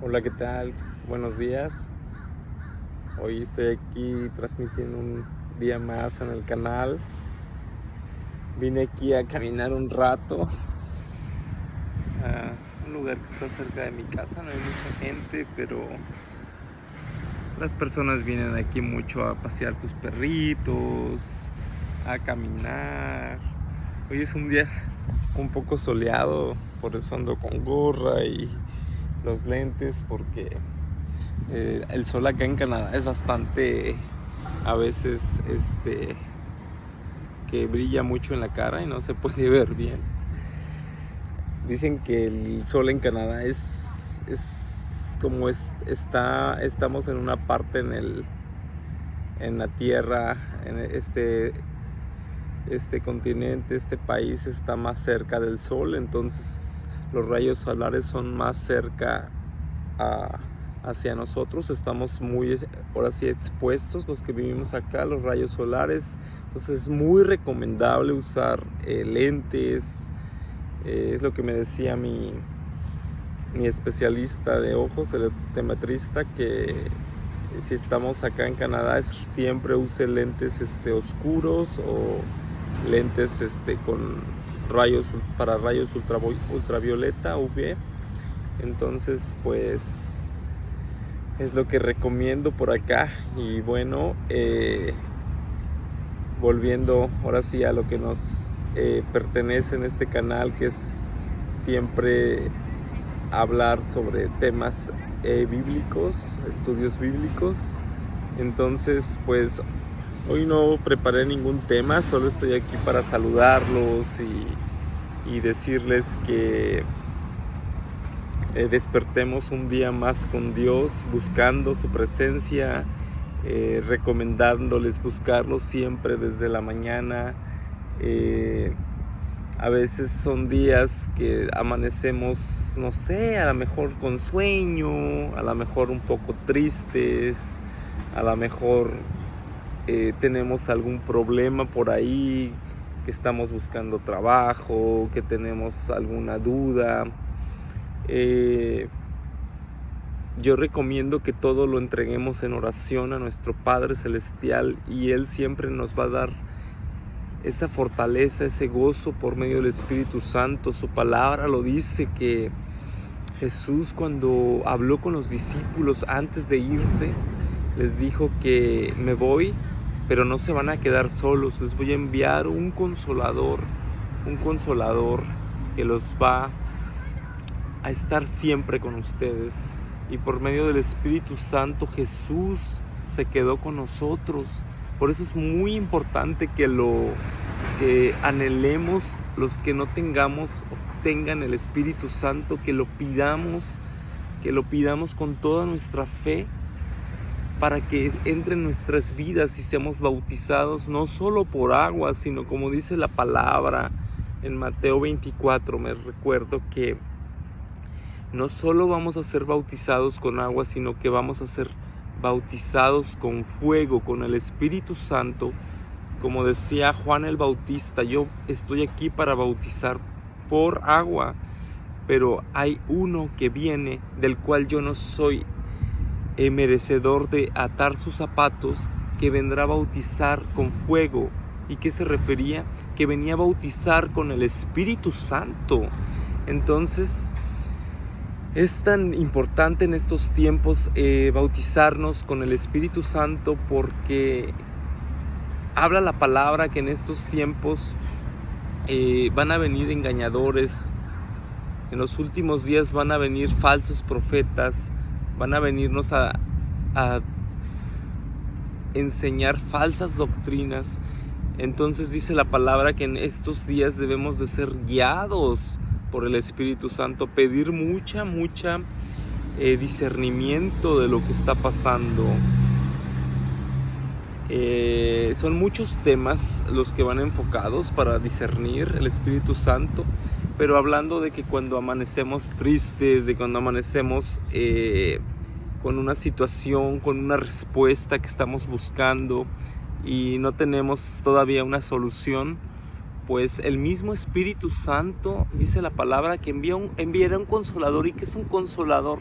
Hola, ¿qué tal? Buenos días. Hoy estoy aquí transmitiendo un día más en el canal. Vine aquí a caminar un rato a un lugar que está cerca de mi casa. No hay mucha gente, pero las personas vienen aquí mucho a pasear sus perritos, a caminar. Hoy es un día un poco soleado, por eso ando con gorra y los lentes, porque el sol acá en Canadá es bastante, a veces, que brilla mucho en la cara y no se puede ver bien. Dicen que el sol en Canadá es como estamos en una parte en la tierra, en este continente, este país está más cerca del sol, entonces los rayos solares son más cerca hacia nosotros. Estamos muy, ahora sí, expuestos los que vivimos acá a los rayos solares. Entonces es muy recomendable usar lentes. Es lo que me decía mi especialista de ojos, el optometrista, que si estamos acá en Canadá siempre use lentes oscuros o lentes con rayos para rayos ultravioleta UV. Entonces pues es lo que recomiendo por acá. Y bueno, volviendo ahora sí a lo que nos pertenece en este canal, que es siempre hablar sobre temas bíblicos, estudios bíblicos. Entonces pues hoy no preparé ningún tema, solo estoy aquí para saludarlos y decirles que despertemos un día más con Dios, buscando su presencia, recomendándoles buscarlo siempre desde la mañana. A veces son días que amanecemos, no sé, a lo mejor con sueño, a lo mejor un poco tristes, a lo mejor tenemos algún problema por ahí, que estamos buscando trabajo, que tenemos alguna duda. Yo recomiendo que todo lo entreguemos en oración a nuestro Padre Celestial, y Él siempre nos va a dar esa fortaleza, ese gozo por medio del Espíritu Santo. Su palabra lo dice, que Jesús, cuando habló con los discípulos antes de irse, les dijo que me voy, pero no se van a quedar solos, les voy a enviar un consolador que los va a estar siempre con ustedes. Y por medio del Espíritu Santo Jesús se quedó con nosotros. Por eso es muy importante que anhelemos, los que no tengamos o tengan el Espíritu Santo, que lo pidamos con toda nuestra fe, para que entre en nuestras vidas y seamos bautizados no solo por agua, sino como dice la palabra en Mateo 24, me recuerdo que no solo vamos a ser bautizados con agua, sino que vamos a ser bautizados con fuego, con el Espíritu Santo. Como decía Juan el Bautista, yo estoy aquí para bautizar por agua, pero hay uno que viene, del cual yo no soy merecedor de atar sus zapatos, que vendrá a bautizar con fuego. ¿Y qué se refería? Que venía a bautizar con el Espíritu Santo. Entonces es tan importante en estos tiempos bautizarnos con el Espíritu Santo, porque habla la palabra que en estos tiempos van a venir engañadores. En los últimos días van a venir falsos profetas, van a venirnos a enseñar falsas doctrinas. Entonces dice la palabra que en estos días debemos de ser guiados por el Espíritu Santo, pedir mucha discernimiento de lo que está pasando. Son muchos temas los que van enfocados para discernir el Espíritu Santo, pero hablando de que cuando amanecemos tristes, de cuando amanecemos con una situación, con una respuesta que estamos buscando y no tenemos todavía una solución, pues el mismo Espíritu Santo, dice la palabra, que enviará un consolador. ¿Y qué es un consolador?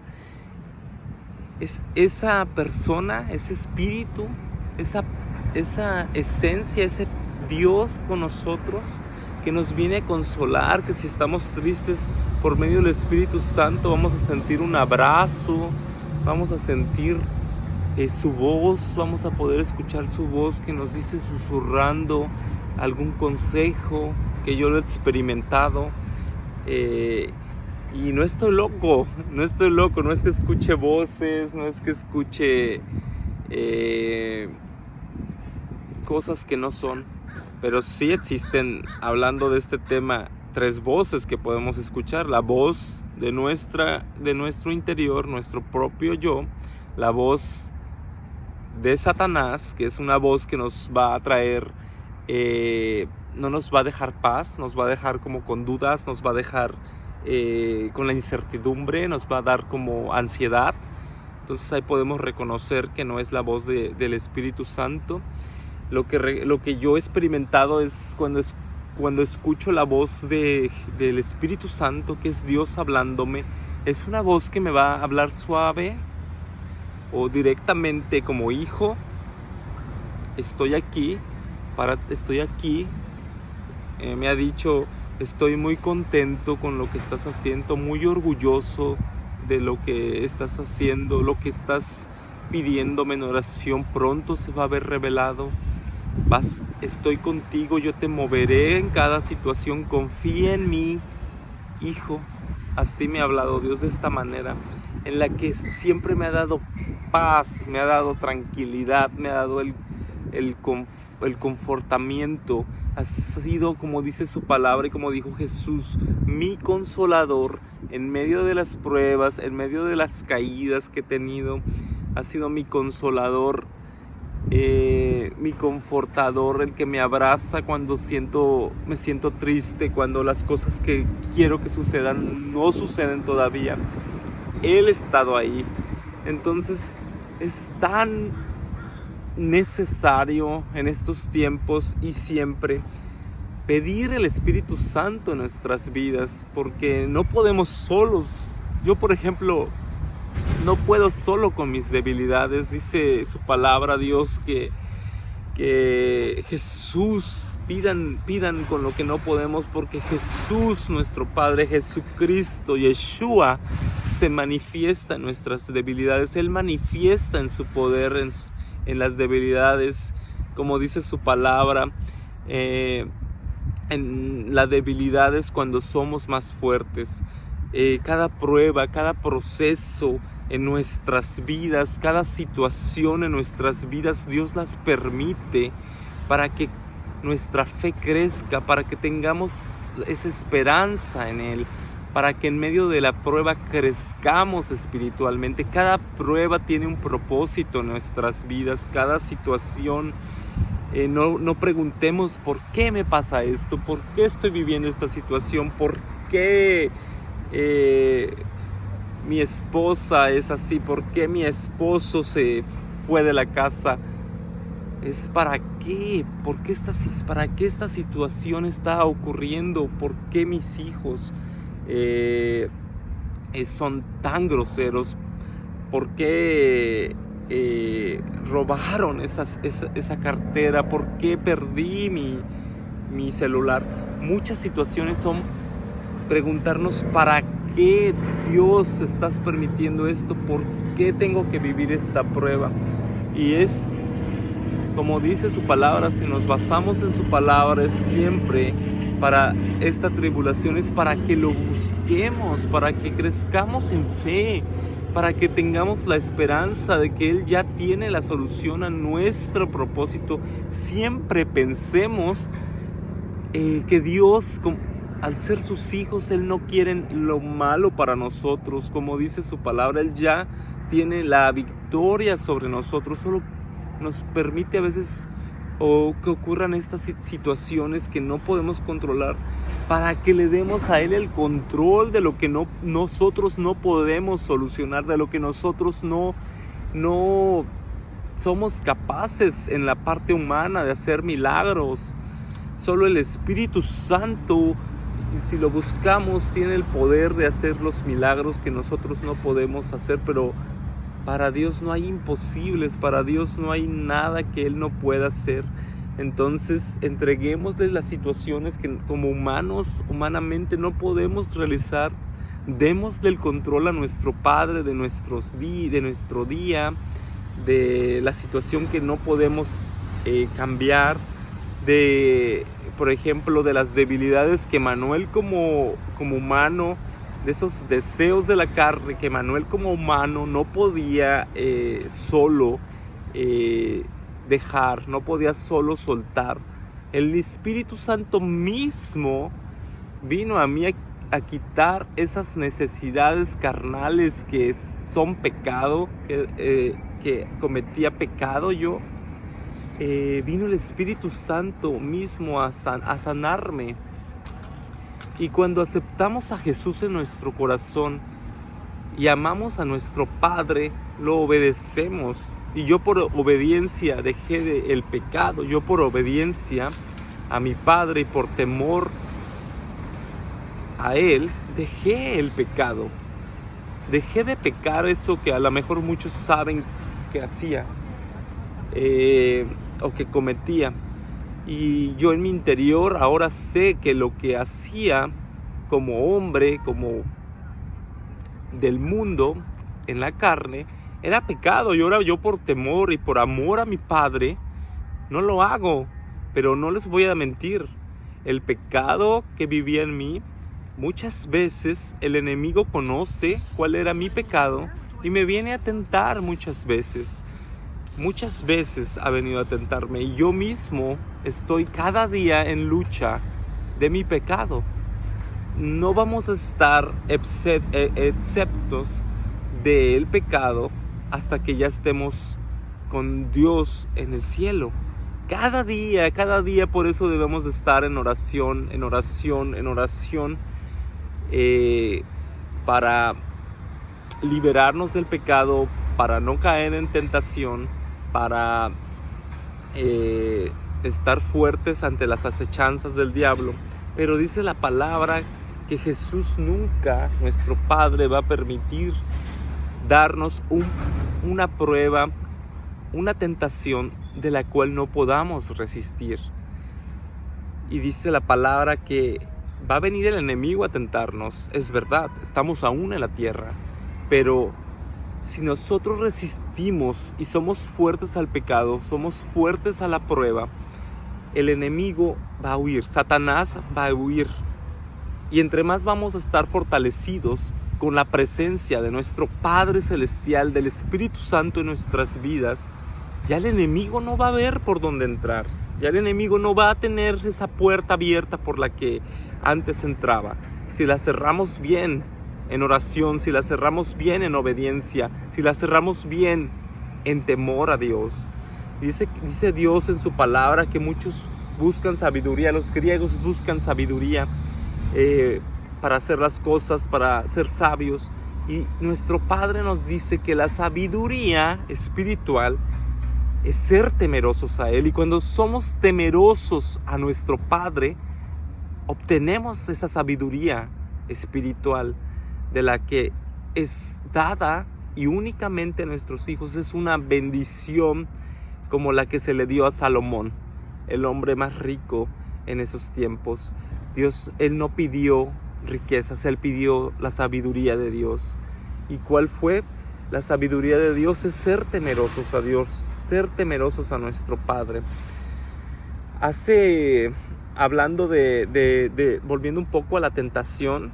es esa persona, ese espíritu, esa esencia, ese Dios con nosotros que nos viene a consolar, que si estamos tristes, por medio del Espíritu Santo vamos a sentir un abrazo, vamos a sentir su voz, vamos a poder escuchar su voz que nos dice susurrando algún consejo, que yo lo he experimentado. Y no estoy loco, no es que escuche voces, no es que escuche cosas que no son, pero sí existen, hablando de este tema, 3 voces que podemos escuchar: la voz de nuestro interior, nuestro propio yo, la voz de Satanás, que es una voz que nos va a traer, no nos va a dejar paz, nos va a dejar como con dudas, nos va a dejar con la incertidumbre, nos va a dar como ansiedad. Entonces ahí podemos reconocer que no es la voz del Espíritu Santo. Lo que yo he experimentado es cuando escucho la voz del Espíritu Santo, que es Dios hablándome. Es una voz que me va a hablar suave o directamente como: hijo, estoy aquí, me ha dicho: estoy muy contento con lo que estás haciendo, muy orgulloso de lo que estás haciendo, lo que estás pidiéndome en oración, pronto se va a ver revelado. Estoy contigo, yo te moveré en cada situación, confía en mí, hijo. Así me ha hablado Dios, de esta manera, en la que siempre me ha dado paz, me ha dado tranquilidad, me ha dado el confortamiento. Ha sido, como dice su palabra y como dijo Jesús, mi consolador en medio de las pruebas, en medio de las caídas que he tenido. Ha sido mi consolador, mi confortador, el que me abraza cuando me siento triste, cuando las cosas que quiero que sucedan no suceden todavía. Él ha estado ahí. Entonces es tan necesario en estos tiempos y siempre pedir el Espíritu Santo en nuestras vidas, porque no podemos solos. Yo, por ejemplo, no puedo solo con mis debilidades. Dice su palabra, Dios, que Jesús, pidan con lo que no podemos, porque Jesús, nuestro Padre, Jesucristo, Yeshua, se manifiesta en nuestras debilidades. Él manifiesta en su poder, en las debilidades, como dice su palabra. En la debilidad es cuando somos más fuertes. Cada prueba, cada proceso en nuestras vidas, cada situación en nuestras vidas, Dios las permite para que nuestra fe crezca, para que tengamos esa esperanza en Él, para que en medio de la prueba crezcamos espiritualmente. Cada prueba tiene un propósito en nuestras vidas, cada situación. No preguntemos por qué me pasa esto, por qué estoy viviendo esta situación, por qué mi esposa es así, por qué mi esposo se fue de la casa. Es para qué, para qué esta situación está ocurriendo, por qué mis hijos son tan groseros, por qué robaron esa cartera, por qué perdí mi celular. Muchas situaciones son preguntarnos para qué, Dios, estás permitiendo esto, por qué tengo que vivir esta prueba. Y es como dice su palabra, si nos basamos en su palabra, es siempre para esta tribulación, es para que lo busquemos, para que crezcamos en fe, para que tengamos la esperanza de que Él ya tiene la solución a nuestro propósito. Siempre pensemos que Dios, al ser sus hijos, Él no quiere lo malo para nosotros. Como dice su palabra, Él ya tiene la victoria sobre nosotros. Solo nos permite a veces que ocurran estas situaciones que no podemos controlar, para que le demos a Él el control de lo que nosotros no podemos solucionar, de lo que nosotros no somos capaces en la parte humana de hacer milagros. Solo el Espíritu Santo, si lo buscamos, tiene el poder de hacer los milagros que nosotros no podemos hacer, pero Para Dios no hay imposibles, para Dios no hay nada que Él no pueda hacer. Entonces entreguémosle las situaciones que como humanos, humanamente no podemos realizar. Démosle el control a nuestro Padre de nuestro día, de la situación que no podemos cambiar, por ejemplo, de las debilidades que Manuel como humano, de esos deseos de la carne que Manuel como humano no podía solo dejar, no podía solo soltar. El Espíritu Santo mismo vino a mí a quitar esas necesidades carnales que son pecado, que cometía pecado yo. Vino el Espíritu Santo mismo a sanarme. Y cuando aceptamos a Jesús en nuestro corazón y amamos a nuestro Padre, lo obedecemos. Y yo por obediencia dejé el pecado, yo por obediencia a mi Padre y por temor a Él, dejé el pecado. Dejé de pecar, eso que a lo mejor muchos saben que hacía o que cometía. Y yo en mi interior ahora sé que lo que hacía como hombre, como del mundo, en la carne, era pecado. Y ahora yo por temor y por amor a mi Padre, no lo hago. Pero no les voy a mentir, el pecado que vivía en mí, muchas veces el enemigo conoce cuál era mi pecado y me viene a tentar muchas veces. Muchas veces ha venido a tentarme y yo mismo estoy cada día en lucha de mi pecado. No vamos a estar exceptos del pecado hasta que ya estemos con Dios en el cielo. Cada día, por eso debemos de estar en oración, para liberarnos del pecado, para no caer en tentación, para estar fuertes ante las acechanzas del diablo. Pero dice la palabra que Jesús nunca, nuestro Padre, va a permitir darnos una prueba, una tentación de la cual no podamos resistir. Y dice la palabra que va a venir el enemigo a tentarnos. Es verdad, estamos aún en la tierra, pero si nosotros resistimos y somos fuertes al pecado, somos fuertes a la prueba, el enemigo va a huir, Satanás va a huir. Y entre más vamos a estar fortalecidos con la presencia de nuestro Padre Celestial, del Espíritu Santo en nuestras vidas, ya el enemigo no va a ver por dónde entrar. Ya el enemigo no va a tener esa puerta abierta por la que antes entraba. Si la cerramos bien en oración, si la cerramos bien en obediencia, si la cerramos bien en temor a Dios. Dice Dios en su palabra que muchos buscan sabiduría, los griegos buscan sabiduría para hacer las cosas, para ser sabios. Y nuestro Padre nos dice que la sabiduría espiritual es ser temerosos a Él. Y cuando somos temerosos a nuestro Padre, obtenemos esa sabiduría espiritual de la que es dada y únicamente a nuestros hijos. Es una bendición como la que se le dio a Salomón, el hombre más rico en esos tiempos. Él no pidió riquezas, Él pidió la sabiduría de Dios. ¿Y cuál fue? La sabiduría de Dios es ser temerosos a Dios, ser temerosos a nuestro Padre. Hablando volviendo un poco a la tentación,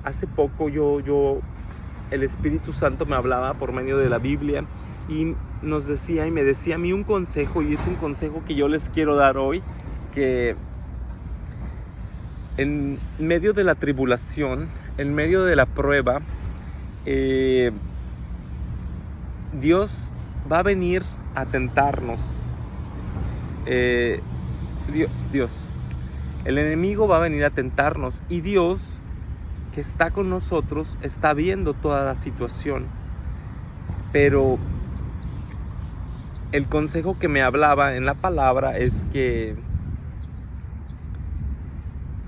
hace poco el Espíritu Santo me hablaba por medio de la Biblia y me decía a mí un consejo, y es un consejo que yo les quiero dar hoy, que en medio de la tribulación, en medio de la prueba, Dios va a venir a tentarnos. El enemigo va a venir a tentarnos, y Dios, que está con nosotros, está viendo toda la situación. Pero el consejo que me hablaba en la palabra es que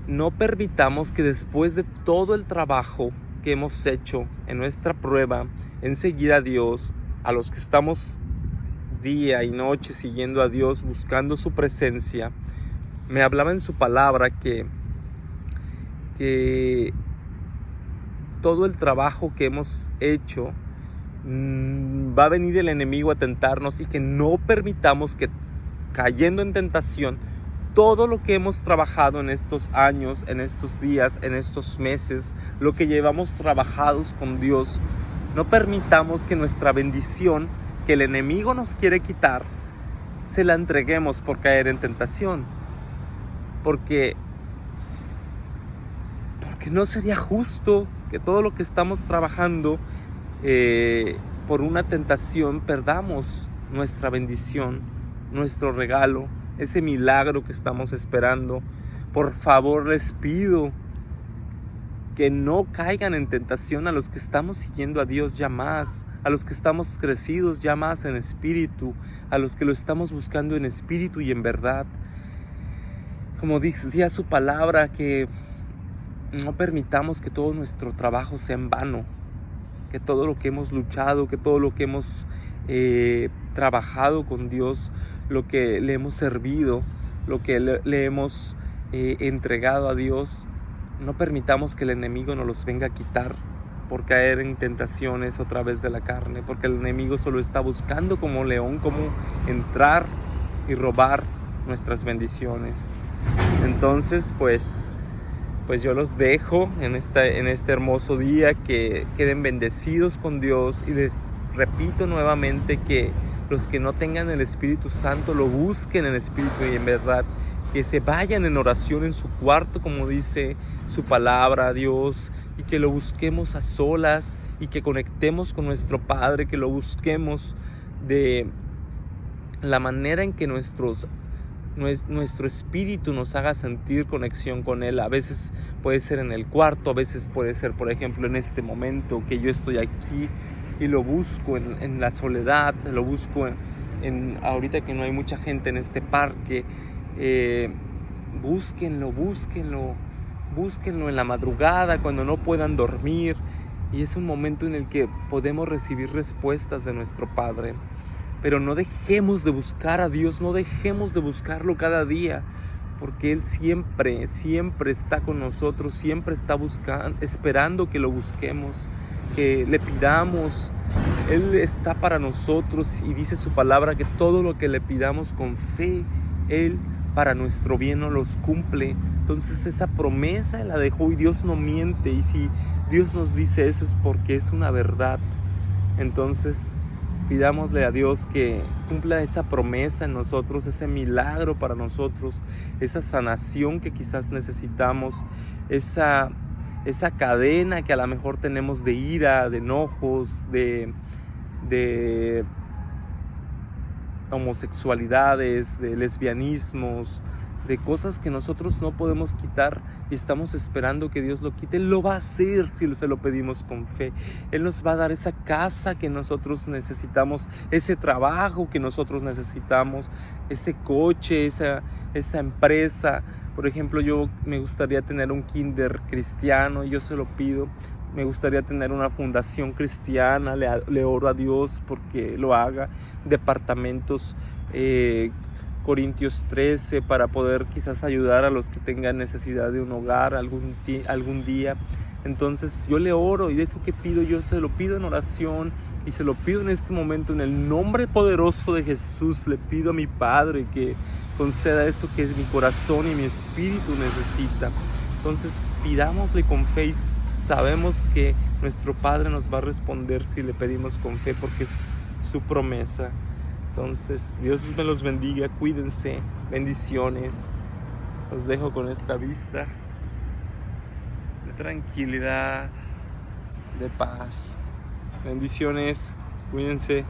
no permitamos que después de todo el trabajo que hemos hecho en nuestra prueba, en seguir a Dios, a los que estamos día y noche siguiendo a Dios, buscando su presencia, me hablaba en su palabra que todo el trabajo que hemos hecho va a venir el enemigo a tentarnos, y que no permitamos que, cayendo en tentación, todo lo que hemos trabajado en estos años, en estos días, en estos meses, lo que llevamos trabajados con Dios, no permitamos que nuestra bendición, que el enemigo nos quiere quitar, se la entreguemos por caer en tentación. Porque no sería justo que todo lo que estamos trabajando por una tentación perdamos nuestra bendición, nuestro regalo, ese milagro que estamos esperando. Por favor, les pido que no caigan en tentación a los que estamos siguiendo a Dios ya más, a los que estamos crecidos ya más en espíritu, a los que lo estamos buscando en espíritu y en verdad. Como decía su palabra, que no permitamos que todo nuestro trabajo sea en vano, que todo lo que hemos luchado, que todo lo que hemos trabajado con Dios, lo que le hemos servido, lo que le hemos entregado a Dios, no permitamos que el enemigo nos los venga a quitar por caer en tentaciones otra vez de la carne, porque el enemigo solo está buscando como león, como entrar y robar nuestras bendiciones. Entonces, pues yo los dejo en este hermoso día, que queden bendecidos con Dios, y les repito nuevamente que los que no tengan el Espíritu Santo lo busquen en espíritu y en verdad, que se vayan en oración en su cuarto, como dice su palabra a Dios, y que lo busquemos a solas y que conectemos con nuestro Padre, que lo busquemos de la manera en que nuestro espíritu nos haga sentir conexión con Él. A veces puede ser en el cuarto, a veces puede ser, por ejemplo, en este momento que yo estoy aquí y lo busco en la soledad, lo busco ahorita que no hay mucha gente en este parque. Búsquenlo en la madrugada, cuando no puedan dormir, y es un momento en el que podemos recibir respuestas de nuestro Padre. Pero no dejemos de buscar a Dios, no dejemos de buscarlo cada día, porque Él siempre está con nosotros, siempre está esperando que lo busquemos, que le pidamos. Él está para nosotros, y dice su palabra que todo lo que le pidamos con fe, Él para nuestro bien nos los cumple. Entonces esa promesa la dejó, y Dios no miente, y si Dios nos dice eso es porque es una verdad. Entonces pidámosle a Dios que cumpla esa promesa en nosotros, ese milagro para nosotros, esa sanación que quizás necesitamos, esa cadena que a lo mejor tenemos de ira, de enojos, de homosexualidades, de lesbianismos, de cosas que nosotros no podemos quitar y estamos esperando que Dios lo quite. Él lo va a hacer si se lo pedimos con fe. Él nos va a dar esa casa que nosotros necesitamos, ese trabajo que nosotros necesitamos, ese coche, esa empresa. Por ejemplo, yo me gustaría tener un kinder cristiano, y yo se lo pido. Me gustaría tener una fundación cristiana, le oro a Dios porque lo haga. Departamentos, Corintios 13, para poder quizás ayudar a los que tengan necesidad de un hogar algún día. Entonces yo le oro, y de eso que pido, yo se lo pido en oración, y se lo pido en este momento en el nombre poderoso de Jesús. Le pido a mi Padre que conceda eso que mi corazón y mi espíritu necesita. Entonces pidámosle con fe, y sabemos que nuestro Padre nos va a responder si le pedimos con fe, porque es su promesa. Entonces, Dios me los bendiga, cuídense, bendiciones. Los dejo con esta vista de tranquilidad, de paz. Bendiciones, cuídense.